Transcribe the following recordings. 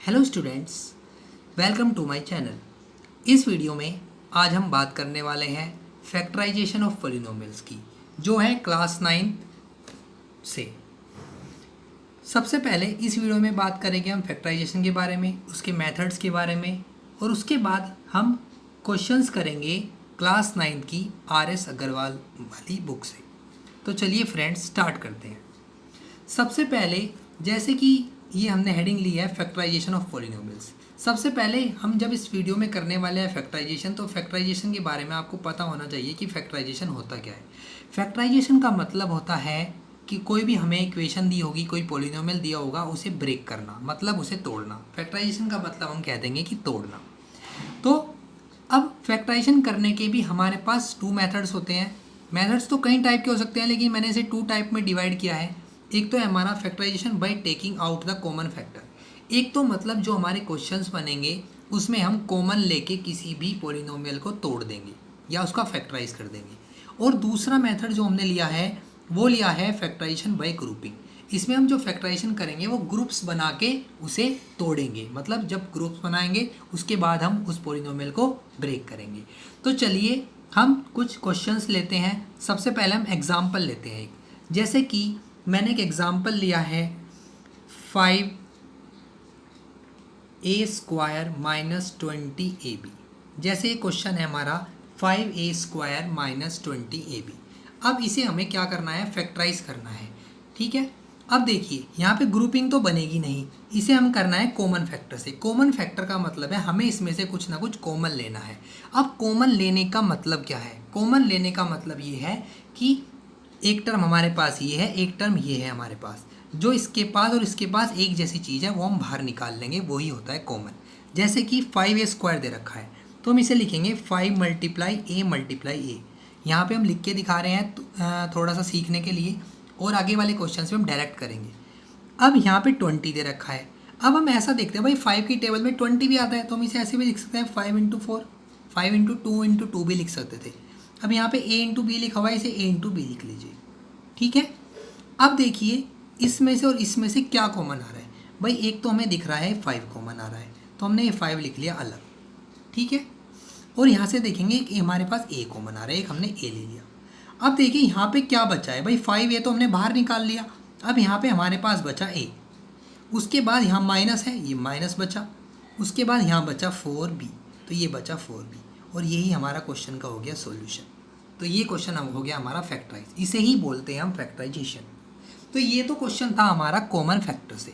Hello students, welcome to my channel. इस video में आज हम बात करने वाले हैं फैक्टराइजेशन ऑफ पॉलिनोमियल्स की, जो है क्लास 9 से। सबसे पहले इस वीडियो में बात करेंगे हम फैक्टराइजेशन के बारे में, उसके मेथड्स के बारे में, और उसके बाद हम क्वेश्चंस करेंगे क्लास 9 की आर.एस. अग्रवाल वाली बुक से। तो चलिए फ्रेंड्स स्टार्ट करते हैं। सबसे पहले जैसे कि ये हमने हेडिंग ली है फैक्टराइजेशन ऑफ पॉलिनोमियल्स। सबसे पहले हम जब इस वीडियो में करने वाले हैं फैक्टराइजेशन, तो फैक्टराइजेशन के बारे में आपको पता होना चाहिए कि फैक्टराइजेशन होता क्या है। फैक्टराइजेशन का मतलब होता है कि कोई भी हमें इक्वेशन दी होगी, कोई पॉलिनोमियल दिया होगा, उसे ब्रेक करना, मतलब उसे तोड़ना। फैक्टराइजेशन का मतलब हम कह देंगे कि तोड़ना। तो अब फैक्टराइजेशन करने के भी हमारे पास 2 मेथड्स होते हैं। मेथड्स तो कई टाइप के हो सकते हैं, लेकिन मैंने इसे 2 टाइप में डिवाइड किया है। एक तो है हमारा factorisation by taking out the common factor. एक तो मतलब जो हमारे क्वेश्चंस बनेंगे उसमें हम कॉमन लेके किसी भी पॉलिनोमियल को तोड़ देंगे या उसका फैक्टराइज कर देंगे। और दूसरा मेथड जो हमने लिया है वो लिया है फैक्टराइजेशन बाय ग्रुपिंग। इसमें हम जो फैक्टराइजेशन करेंगे वो ग्रुप्स बना के उसे तोड़ेंगे, मतलब जब ग्रुप्स बनाएंगे उसके बाद हम उस पॉलिनोमियल को ब्रेक करेंगे। तो चलिए हम कुछ क्वेश्चंस लेते हैं। सबसे पहले हम एग्जाम्पल लेते हैं। जैसे कि मैंने एक एग्जाम्पल लिया है 5a² - 20ab। जैसे ये क्वेश्चन है हमारा 5a² - 20ab। अब इसे हमें क्या करना है, फैक्टराइज करना है। ठीक है, अब देखिए यहाँ पे ग्रुपिंग तो बनेगी नहीं, इसे हम करना है कॉमन फैक्टर से। कॉमन फैक्टर का मतलब है हमें इसमें से कुछ ना कुछ कॉमन लेना है। अब कॉमन लेने का मतलब क्या है? कॉमन लेने का मतलब ये है कि एक टर्म हमारे पास ये है, एक टर्म ये है हमारे पास, जो इसके पास और इसके पास एक जैसी चीज़ है वो हम बाहर निकाल लेंगे, वही होता है कॉमन। जैसे कि 5a² दे रखा है तो हम इसे लिखेंगे 5 × a। यहाँ पे हम लिख के दिखा रहे हैं थोड़ा सा सीखने के लिए, और आगे वाले क्वेश्चन में हम डायरेक्ट करेंगे। अब यहाँ पे 20 दे रखा है। अब हम ऐसा देखते हैं भाई 5 की टेबल में 20 भी आता है, तो हम इसे ऐसे भी लिख सकते हैं 5 × 4, 5 × 2 × 2 भी लिख सकते थे। अब यहाँ पे a × b लिखा हुआ है, इसे a × b लिख लीजिए। ठीक है, अब देखिए इसमें से और इसमें से क्या कॉमन आ रहा है। भाई एक तो हमें दिख रहा है 5 कॉमन आ रहा है, तो हमने ये 5 लिख लिया अलग। ठीक है, और यहाँ से देखेंगे कि हमारे पास a कॉमन आ रहा है, एक हमने a ले लिया। अब देखिए यहाँ पे क्या बचा है, भाई 5a तो हमने बाहर निकाल लिया। अब यहाँ पे हमारे पास बचा a, उसके बाद यहाँ माइनस है, ये माइनस बचा, उसके बाद यहाँ बचा 4b, तो ये बचा 4b, और यही हमारा क्वेश्चन का हो गया सॉल्यूशन। तो ये क्वेश्चन हो गया हमारा फैक्टराइज, इसे ही बोलते हैं हम फैक्टराइजेशन। तो ये तो क्वेश्चन था हमारा कॉमन फैक्टर से।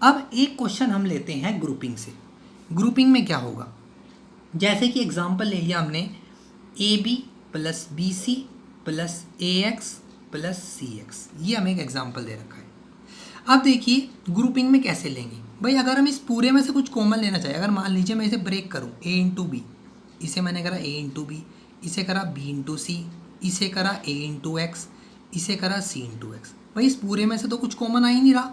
अब एक क्वेश्चन हम लेते हैं ग्रुपिंग से। ग्रुपिंग में क्या होगा, जैसे कि एग्जांपल ले लिया हमने ab + bc + ax + cx, ये हमें एक एग्जांपल दे रखा है। अब देखिए ग्रुपिंग में कैसे लेंगे। भाई अगर हम इस पूरे में से कुछ कॉमन लेना चाहिए, अगर मान लीजिए मैं इसे ब्रेक करूँ a × b, इसे मैंने करा a × b, इसे करा b × c, इसे करा a × x, इसे करा c × x। भाई इस पूरे में से तो कुछ कॉमन आ ही नहीं रहा।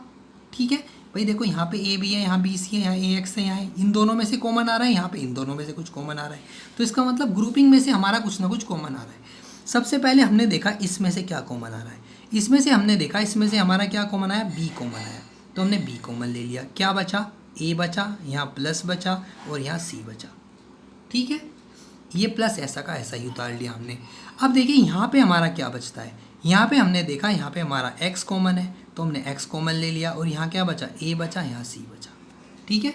ठीक है भाई, देखो यहाँ पे a भी है, यहाँ b c है, यहाँ a x है, यहाँ इन दोनों में से कॉमन आ रहा है, यहाँ पे इन दोनों में से कुछ कॉमन आ रहा है। तो इसका मतलब ग्रुपिंग में से हमारा कुछ ना कुछ कॉमन आ रहा है। सबसे पहले हमने देखा इसमें से क्या कॉमन आ रहा है। इसमें से हमने देखा इसमें से हमारा क्या कॉमन आया, b कॉमन आया, तो हमने b कॉमन ले लिया। क्या बचा, a बचा, यहाँ प्लस बचा, और यहाँ c बचा। ठीक है, ये प्लस ऐसा का ऐसा ही उतार लिया हमने। अब देखिए यहाँ पे हमारा क्या बचता है। यहाँ पे हमने देखा यहाँ पे हमारा x कॉमन है, तो हमने x कॉमन ले लिया, और यहाँ क्या बचा, a बचा, यहाँ c बचा। ठीक है,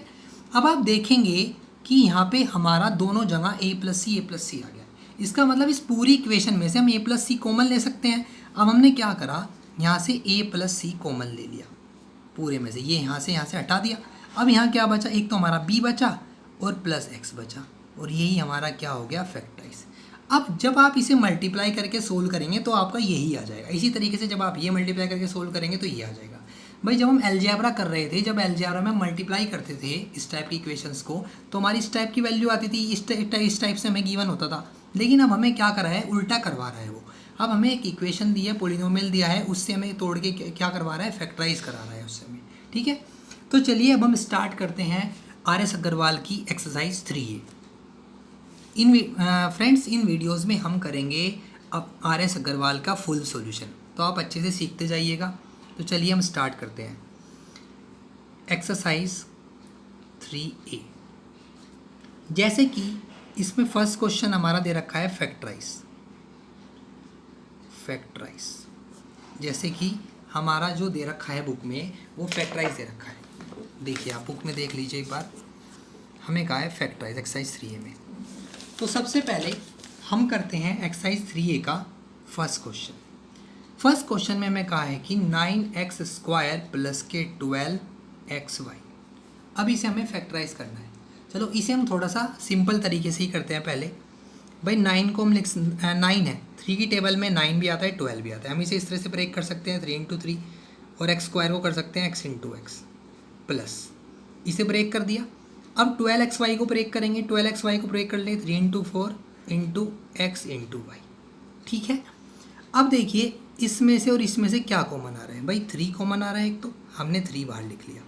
अब आप देखेंगे कि यहाँ पे हमारा दोनों जगह a + c आ गया। इसका मतलब इस पूरी इक्वेशन में से हम a + c कॉमन ले सकते हैं। अब हमने क्या करा, यहाँ से a + c कॉमन ले लिया पूरे में से, ये यहाँ से हटा दिया। अब यहाँ क्या बचा, एक तो हमारा b बचा और प्लस x बचा, और यही हमारा क्या हो गया, फैक्टराइज। अब जब आप इसे मल्टीप्लाई करके सोल्व करेंगे तो आपका यही आ जाएगा। इसी तरीके से जब आप ये मल्टीप्लाई करके सोल्व करेंगे तो ये आ जाएगा। भाई जब हम अलजेब्रा कर रहे थे, जब अलजेब्रा में मल्टीप्लाई करते थे इस टाइप की इक्वेशंस को, तो हमारी इस टाइप की वैल्यू आती थी, इस टाइप से हमें गिवन होता था। लेकिन अब हमें क्या करा है, उल्टा करवा रहा है वो। अब हमें एक इक्वेशन दी है, पॉलिनोमियल दिया है, उससे हमें तोड़ के क्या करवा रहा है, फैक्टराइज करा रहा है उससे हमें। ठीक है, तो चलिए अब हम स्टार्ट करते हैं आर.एस. अग्रवाल की एक्सरसाइज 3A। फ्रेंड्स इन वीडियोस में हम करेंगे अब आर.एस. अग्रवाल का फुल सॉल्यूशन, तो आप अच्छे से सीखते जाइएगा। तो चलिए हम स्टार्ट करते हैं। Exercise 3a। जैसे कि इसमें फर्स्ट क्वेश्चन हमारा दे रखा है फैक्टराइज। जैसे कि हमारा जो दे रखा है बुक में वो फैक्टराइज दे रखा है। देखिए आप बुक में देख लीजिए एक बार, हमें कहा है फैक्टराइज एक्सरसाइज 3a में। तो सबसे पहले हम करते हैं एक्सरसाइज 3a का फर्स्ट क्वेश्चन। फर्स्ट क्वेश्चन में हमें कहा है कि 9x² प्लस के 12xy। अब इसे हमें फैक्टराइज करना है। चलो इसे हम थोड़ा सा सिंपल तरीके से ही करते हैं। पहले भाई 9 को हम 9 है, 3 की टेबल में 9 भी आता है 12 भी आता है। हम इसे इस तरह से ब्रेक कर सकते हैं 3 × 3 और x² को कर सकते हैं x × x प्लस, इसे ब्रेक कर दिया। अब 12xy को ब्रेक करेंगे, 12xy को ब्रेक कर लेंगे 3 × 4 × x × y। ठीक है। अब देखिए इसमें से और इसमें से क्या कॉमन आ रहा है। भाई 3 कॉमन आ रहा है एक, तो हमने 3 बाहर लिख लिया।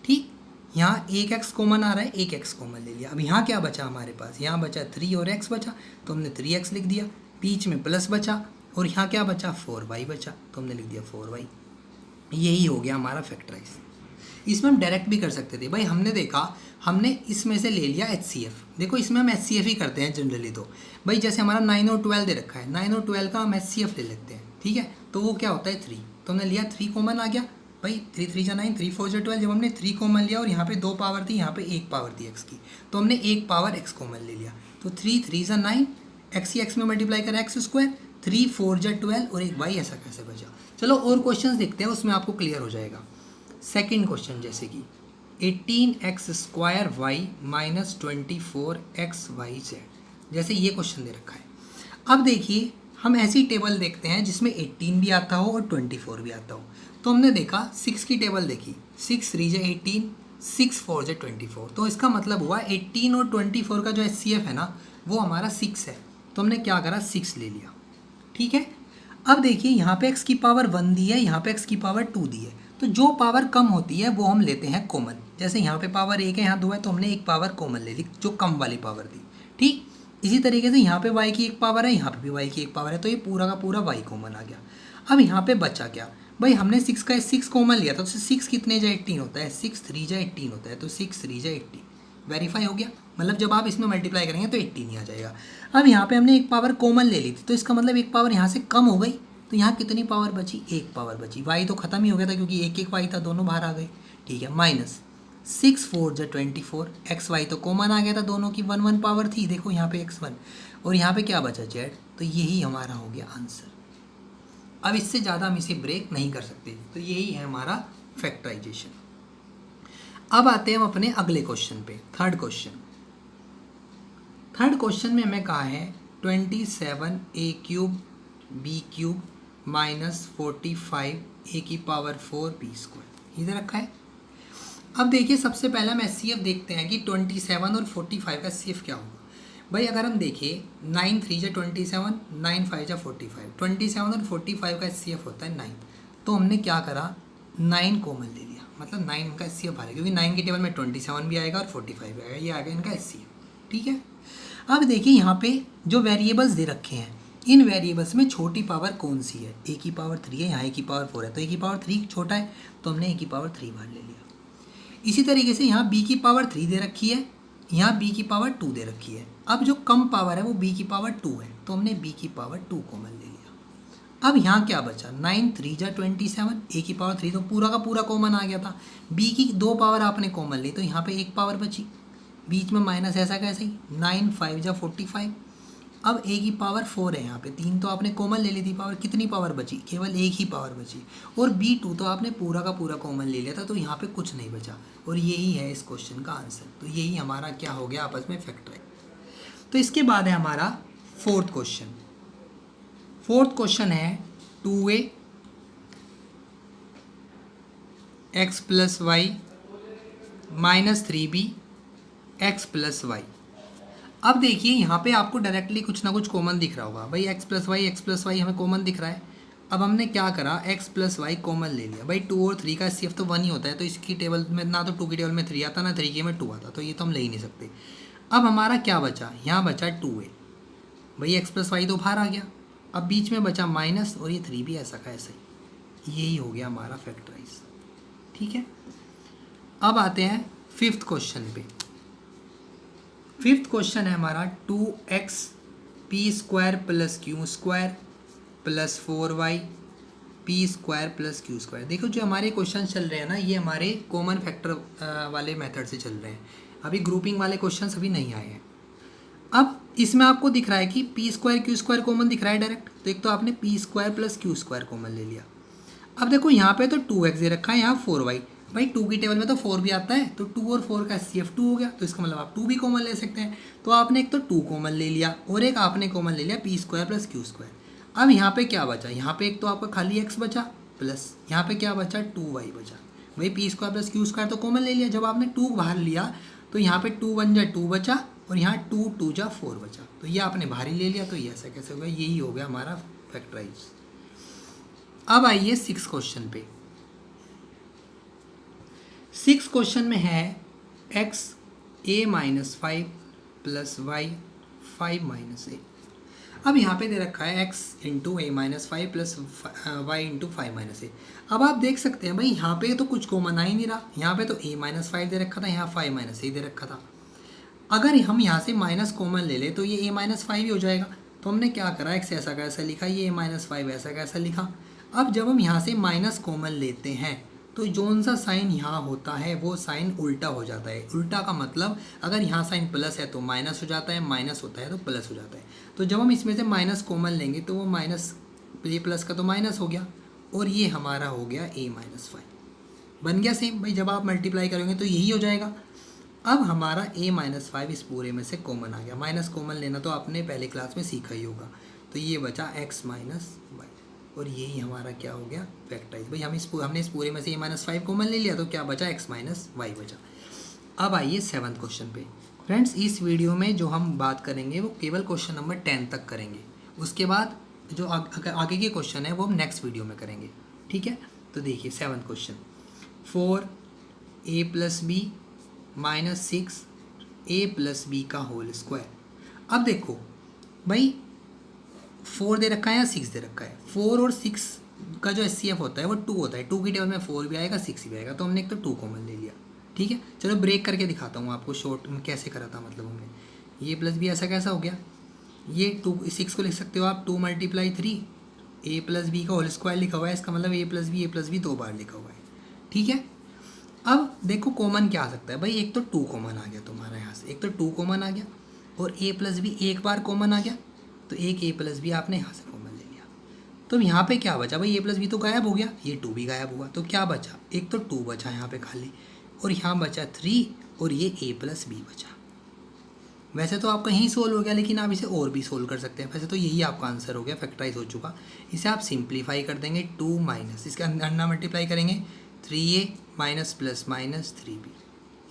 ठीक, यहाँ 1x कॉमन आ रहा है, 1x कॉमन ले लिया। अब यहाँ क्या बचा हमारे पास, यहाँ बचा 3 और x बचा तो हमने 3x लिख दिया। बीच में प्लस बचा और यहाँ क्या बचा 4y बचा तो हमने लिख दिया 4y। यही हो गया हमारा फैक्टराइज। इसमें हम डायरेक्ट भी कर सकते थे। भाई हमने देखा, हमने इसमें से ले लिया HCF। देखो इसमें हम HCF ही करते हैं जनरली। तो भाई जैसे हमारा 9 और 12 दे रखा है, 9 और 12 का हम HCF ले लेते हैं। ठीक है, तो वो क्या होता है 3, तो हमने लिया 3 कॉमन आ गया। भाई 3 3 जा 9, 3 4 जा 12। जब हमने 3 कॉमन लिया और यहाँ पे 2 पावर थी, यहाँ पे 1 पावर थी x की, तो हमने 1 पावर x कॉमन ले लिया। तो 3 3 जा 9, x ही x में मल्टीप्लाई करें x², 3 4 जा 12 और एक y, ऐसा कैसे बचा। चलो और क्वेश्चन देखते हैं, उसमें आपको क्लियर हो जाएगा। सेकेंड क्वेश्चन जैसे कि 18x² y माइनस 24xyz, जैसे ये क्वेश्चन दे रखा है। अब देखिए हम ऐसी टेबल देखते हैं जिसमें 18 भी आता हो और 24 भी आता हो। तो हमने देखा 6 की टेबल देखी, 6 3 जा 18, 6 4 जा 24। तो इसका मतलब हुआ 18 और 24 का जो HCF है ना वो हमारा 6 है। तो हमने क्या करा 6 ले लिया। ठीक है। अब देखिए यहाँ पे x की पावर 1 दी है, यहाँ पे x की पावर 2 दी है। तो जो पावर कम होती है वो हम लेते हैं कॉमन। जैसे यहाँ पे पावर 1 है, यहाँ 2 है, तो हमने एक पावर कॉमन ले ली जो कम वाली पावर थी। ठीक, इसी तरीके से यहाँ पे y की एक पावर है, यहाँ पे भी y की एक पावर है, तो ये पूरा का पूरा y कॉमन आ गया। अब यहाँ पे बचा क्या, भाई हमने 6 का 6 कॉमन लिया था, तो 6 कितने जा 18 होता है, 6 3 जा 18 होता है, तो 6 3 जा 18 वेरीफाई हो गया। मतलब जब आप इसमें मल्टीप्लाई करेंगे तो 18 ही आ जाएगा। अब यहाँ पे हमने एक पावर कॉमन ले ली थी, तो इसका मतलब एक पावर यहाँ से कम हो गई, तो यहाँ कितनी पावर बची, एक पावर बची। y तो खत्म ही हो गया था क्योंकि एक y था, दोनों बाहर आ गए। ठीक है, माइनस 6 4 जा 24, xy तो कॉमन आ गया था, दोनों की 1 1 पावर थी। देखो यहाँ पे x1 और यहाँ पे क्या बचा z, तो यही हमारा हो गया आंसर। अब इससे ज़्यादा हम इसे ब्रेक नहीं कर सकते, तो यही है हमारा फैक्टराइजेशन। अब आते हैं हम अपने अगले क्वेश्चन पे, थर्ड क्वेश्चन। थर्ड क्वेश्चन में हमें कहा है 27a³ b³ minus 45a⁴ b², इधर रखा है। अब देखिए सबसे पहले हम HCF देखते हैं कि 27 और 45 का HCF क्या होगा। भाई अगर हम देखें 9 3 जा 27, 9 5 जा 45, 27 और 45 का HCF होता है 9। तो हमने क्या करा 9 कॉमन ले लिया, मतलब 9 का HCF आ रहा है क्योंकि 9 की टेबल में 27 भी आएगा और 45 भी आएगा, ये आ गया इनका HCF। ठीक है। अब देखिए यहाँ पे जो वेरिएबल्स दे रखे हैं, इन वेरिएबल्स में छोटी पावर कौन सी है, a की पावर 3 है, यहाँ a की पावर 4 है, तो a की पावर 3 छोटा है, तो हमने a की पावर 3 बाहर ले लिया। इसी तरीके से यहाँ b की पावर 3 दे रखी है, यहाँ b की पावर 2 दे रखी है। अब जो कम पावर है वो b की पावर 2 है, तो हमने b की पावर 2 कॉमन ले लिया। अब यहाँ क्या बचा 9 3 जा 27, a की पावर 3 तो पूरा का पूरा कॉमन आ गया था, b की 2 पावर आपने कॉमन ली तो यहाँ पे 1 पावर बची, बीच में माइनस ऐसा कैसे ही 9 5 जा 45। अब a की पावर 4 है, यहाँ पे 3 तो आपने कॉमन ले ली थी पावर, कितनी पावर बची, केवल एक ही पावर बची, और b2 तो आपने पूरा का पूरा कॉमन ले लिया था, तो यहाँ पे कुछ नहीं बचा, और यही है इस क्वेश्चन का आंसर। तो यही हमारा क्या हो गया आपस में फैक्टराइज। तो इसके बाद है हमारा फोर्थ क्वेश्चन। फोर्थ क्वेश्चन है 2a x plus y minus 3b x plus y. अब देखिए यहाँ पे आपको डायरेक्टली कुछ ना कुछ कॉमन दिख रहा होगा। भाई x प्लस वाई हमें कॉमन दिख रहा है। अब हमने क्या करा x प्लस वाई कॉमन ले लिया। भाई 2 और 3 का HCF तो 1 ही होता है, तो इसकी टेबल में ना तो 2 की टेबल में 3 आता ना 3 की में 2 आता, तो ये तो हम ले ही नहीं सकते। अब हमारा क्या बचा, यहाँ बचा 2a। भाई x प्लस वाई तो बाहर आ गया, अब बीच में बचा माइनस और ये 3 भी ऐसा का ऐसा ही, यही हो गया हमारा फैक्टराइज। ठीक है। अब आते हैं फिफ्थ क्वेश्चन पे। फिफ्थ क्वेश्चन है हमारा 2x P square plus Q square plus 4y P square plus Q square. देखो जो हमारे क्वेश्चन चल रहे हैं ना, ये हमारे कॉमन फैक्टर वाले मेथड से चल रहे हैं, अभी ग्रुपिंग वाले क्वेश्चन अभी नहीं आए हैं। अब इसमें आपको दिख रहा है कि P square Q square common दिख रहा है डायरेक्ट, तो एक तो आपने P square plus Q square common ले लिया। अब देखो यहाँ पे तो 2x दे रखा है, यहाँ 4y, भाई 2 की टेबल में तो 4 भी आता है, तो 2 और 4 का HCF 2 हो गया, तो इसका मतलब आप 2 भी कॉमन ले सकते हैं। तो आपने एक तो 2 कॉमन ले लिया और एक आपने कॉमन ले लिया P square plus Q square. अब यहाँ पे क्या बचा, यहाँ पे एक तो आपका खाली x बचा प्लस यहाँ पे क्या बचा 2y बचा। भाई P square plus Q square तो कॉमन ले लिया, जब आपने 2 बाहर लिया तो यहाँ पे 2 1 जा 2 बचा और यहाँ 2 2 जा 4 बचा, तो ये आपने बाहर ही ले लिया। तो ये ऐसा कैसे हो गया, यही हो गया हमारा फैक्टराइज। अब आइए 6 क्वेश्चन पे। 6 क्वेश्चन में है x a minus 5 plus Y 5 minus A. अब यहाँ पे दे रखा है x into A minus 5 plus Y into 5 minus A. अब आप देख सकते हैं भाई यहाँ पे तो कुछ कॉमन आ ही नहीं रहा, यहाँ पे तो a माइनस 5 दे रखा था, यहाँ 5 माइनस ए दे रखा था। अगर हम यहाँ से माइनस कॉमन ले ले तो ये a माइनस 5 ही हो जाएगा। तो हमने क्या करा, x ऐसा कैसा लिखा, ये a माइनस 5 ऐसा कैसा लिखा। अब जब हम यहाँ से माइनस कॉमन लेते हैं तो जोन सा साइन यहाँ होता है वो साइन उल्टा हो जाता है। उल्टा का मतलब अगर यहाँ साइन प्लस है तो माइनस हो जाता है, माइनस होता है तो प्लस हो जाता है। तो जब हम इसमें से माइनस कॉमन लेंगे तो वो माइनस, ये प्लस का तो माइनस हो गया और ये हमारा हो गया a माइनस 5 बन गया सेम। भाई जब आप मल्टीप्लाई करेंगे तो यही हो जाएगा। अब हमारा a माइनस 5 इस पूरे में से कॉमन आ गया। माइनस कॉमन लेना तो आपने पहले क्लास में सीखा ही होगा। तो ये बचा x माइनस वाई और यही हमारा क्या हो गया फैक्टराइज। भाई हमने इस पूरे में से a माइनस 5 कॉमन ले लिया तो क्या बचा, x माइनस वाई बचा। अब आइए 7th क्वेश्चन पे। फ्रेंड्स इस वीडियो में जो हम बात करेंगे वो केवल क्वेश्चन नंबर 10 तक करेंगे, उसके बाद जो आगे के क्वेश्चन है वो हम नेक्स्ट वीडियो में करेंगे, ठीक है। तो देखिए 7th question 4a plus b minus 6a plus b का होल स्क्वायर। अब देखो भाई 4 दे रखा है या 6 दे रखा है, 4 और 6 का जो HCF होता है वो 2 होता है। 2 की टेबल में 4 भी आएगा 6 भी आएगा, तो हमने एक तो 2 कॉमन ले लिया, ठीक है। चलो ब्रेक करके दिखाता हूँ आपको शॉर्ट में कैसे करा था। मतलब हमने ये प्लस बी ऐसा कैसा हो गया, ये 6 को लिख सकते हो आप 2 मल्टीप्लाई 3 a प्लस बी का होल स्क्वायर लिखा हुआ है, इसका मतलब a प्लस बी 2 बार लिखा हुआ है, ठीक है। अब देखो कॉमन क्या आ सकता है भाई, एक तो 2 कॉमन आ गया तुम्हारा यहाँ से, एक तो 2 कॉमन आ गया और a प्लस बी एक बार कॉमन आ गया, तो एक a प्लस बी आपने यहाँ से कॉमन ले लिया। तो यहाँ पे क्या बचा भाई, a प्लस बी तो गायब हो गया, ये 2 भी गायब हुआ, तो क्या बचा, एक तो 2 बचा यहाँ पे खाली और यहाँ बचा 3 और ये a प्लस बी बचा। वैसे तो आपका यहीं सोल्व हो गया, लेकिन आप इसे और भी सोल्व कर सकते हैं। वैसे तो यही आपका आंसर हो गया, फैक्टराइज हो चुका। इसे आप सिंप्लीफाई कर देंगे 2 माइनस, इसके अंदर मल्टीप्लाई करेंगे 3a minus plus minus 3b,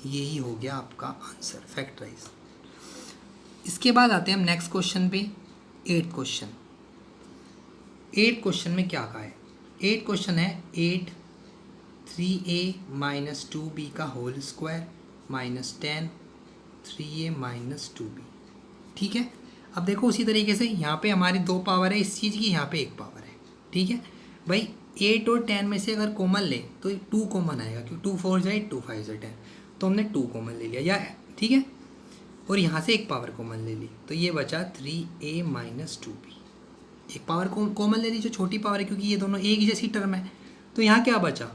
यही हो गया आपका आंसर फैक्टराइज। इसके बाद आते हैं हम नेक्स्ट क्वेश्चन पे, 8th क्वेश्चन। 8th क्वेश्चन में क्या कहा है, 8th क्वेश्चन है 8 3a माइनस 2b का whole square minus 10 3a minus 2b, ठीक है। अब देखो उसी तरीके से यहाँ पे हमारी 2 पावर है इस चीज़ की, यहाँ पे 1 पावर है, ठीक है। भाई 8 और 10 में से अगर कॉमन ले तो 2 कॉमन आएगा, क्योंकि 2 4 जाए 2 5 जाए 10, तो हमने 2 कॉमन ले लिया या, ठीक है। और यहाँ से 1 पावर कॉमन ले ली, तो ये बचा 3a minus 2b। 1 power common ले ली जो छोटी पावर है, क्योंकि ये दोनों एक ही जैसी टर्म है। तो यहाँ क्या बचा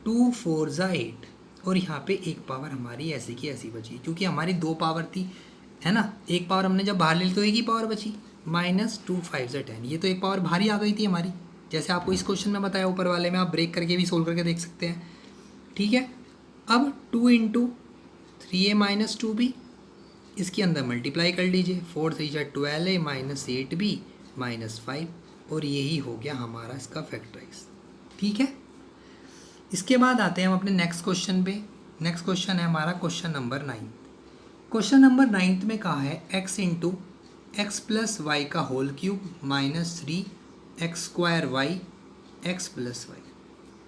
2 4 जा 8 और यहाँ पे 1 पावर हमारी ऐसी की ऐसी बची, क्योंकि हमारी 2 पावर थी, है ना। 1 पावर हमने जब बाहर ले ली तो 1 ही पावर बची, माइनस 2 5 जा 10, ये तो 1 पावर बाहर ही आ गई थी हमारी, जैसे आपको इस क्वेश्चन में बताया ऊपर वाले में। आप ब्रेक करके भी सोल्व करके देख सकते हैं, ठीक है। अब 2 इंटू 3a माइनस 2b, इसके अंदर मल्टीप्लाई कर लीजिए, 4 3 जा 12a माइनस 8b माइनस 5, और यही हो गया हमारा इसका फैक्टराइज, ठीक है। इसके बाद आते हैं हम अपने नेक्स्ट क्वेश्चन पे। नेक्स्ट क्वेश्चन है हमारा क्वेश्चन नंबर 9। क्वेश्चन नंबर 9 में कहा है x into X plus Y का whole cube minus 3x square Y X plus Y,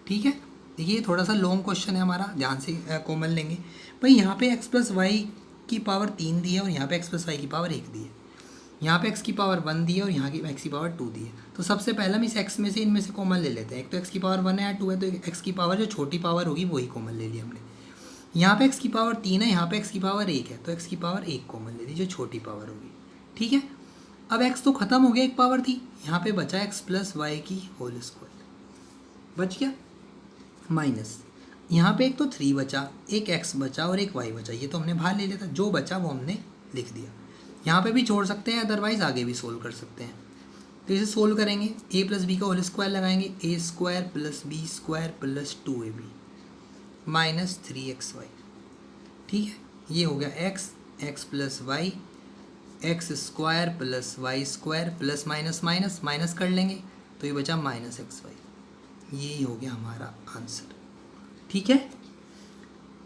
ठीक है। देखिए थोड़ा सा लॉन्ग क्वेश्चन है हमारा, ध्यान से कॉमन लेंगे। भाई यहाँ पे x प्लस वाई की पावर 3 दी है और यहाँ पे x प्लस वाई की पावर 1 दी है, यहाँ पे x की पावर 1 दी है और यहाँ की x की पावर 2 दी है। तो सबसे पहले हम इस x में से इनमें से कॉमन ले लेते हैं। एक तो x की पावर 1 है या 2 है, तो x की पावर जो छोटी पावर होगी वही कॉमन ले लिया हमने। यहाँ पे x की पावर 3 है, यहाँ पे x की पावर 1 है, तो x की पावर 1 कॉमन ले ली जो छोटी पावर होगी। ठीक है, अब x तो खत्म हो गया, एक पावर थी, यहाँ पे बचा x प्लस वाई की होल स्क्वायर बच गया, माइनस यहाँ पे एक तो 3 बचा, एक x बचा और एक y बचा, ये तो हमने बाहर ले लिया था, जो बचा वो हमने लिख दिया। यहाँ पे भी छोड़ सकते हैं, अदरवाइज आगे भी सोल्व कर सकते हैं। तो इसे सोल्व करेंगे, a प्लस बी का होल स्क्वायर लगाएंगे, a square plus b square plus 2ab minus 3xy। ठीक है, ये हो गया x plus y, x square plus y square plus minus minus minus कर लेंगे तो ये बचा माइनस xy। यही हो गया हमारा आंसर। ठीक है,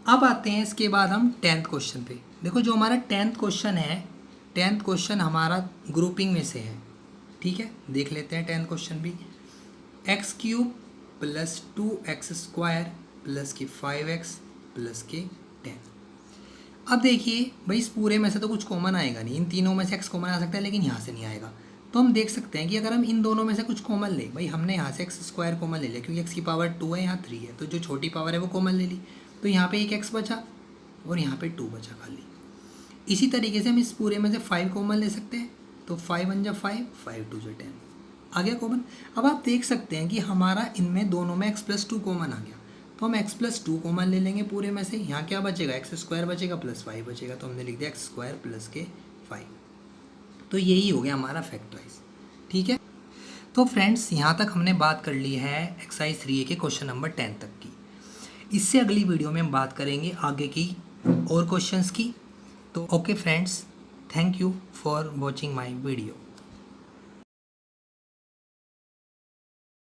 अब आते हैं इसके बाद हम 10th क्वेश्चन पे। देखो जो हमारा 10th क्वेश्चन है, 10th क्वेश्चन हमारा ग्रुपिंग में से है। ठीक है, देख लेते हैं 10th क्वेश्चन भी। X cube plus 2x square plus के 5x प्लस के 10। अब देखिए भाई, इस पूरे में से तो कुछ कॉमन आएगा नहीं, इन तीनों में से x कॉमन आ सकता है लेकिन यहाँ से नहीं आएगा। तो हम देख सकते हैं कि अगर हम इन दोनों में से कुछ कॉमन ले, भाई हमने यहाँ से x स्क्वायर कॉमन ले लिया क्योंकि x की पावर 2 है, यहाँ 3 है, तो जो छोटी पावर है वो कॉमन ले ली, तो यहाँ पे एक x बचा और यहाँ पे 2 बचा खाली। इसी तरीके से हम इस पूरे में से 5 कॉमन ले सकते हैं, तो 5 1 जा 5, 5 2 जा 10 आ गया कॉमन। अब आप देख सकते हैं कि हमारा इनमें दोनों में x प्लस 2 कॉमन आ गया, तो हम x प्लस 2 कॉमन ले लेंगे पूरे में से। यहाँ क्या बचेगा, एक्स स्क्वायर बचेगा प्लस 5 बचेगा, तो हमने लिख दिया एक्स स्क्वायर प्लस के 5। तो यही हो गया हमारा फैक्टराइज। ठीक है, तो फ्रेंड्स यहाँ तक हमने बात कर ली है एक्सरसाइज 3A के क्वेश्चन नंबर 10 तक की। इससे अगली वीडियो में हम बात करेंगे आगे की और क्वेश्चंस की। तो okay friends, thank you for watching my video.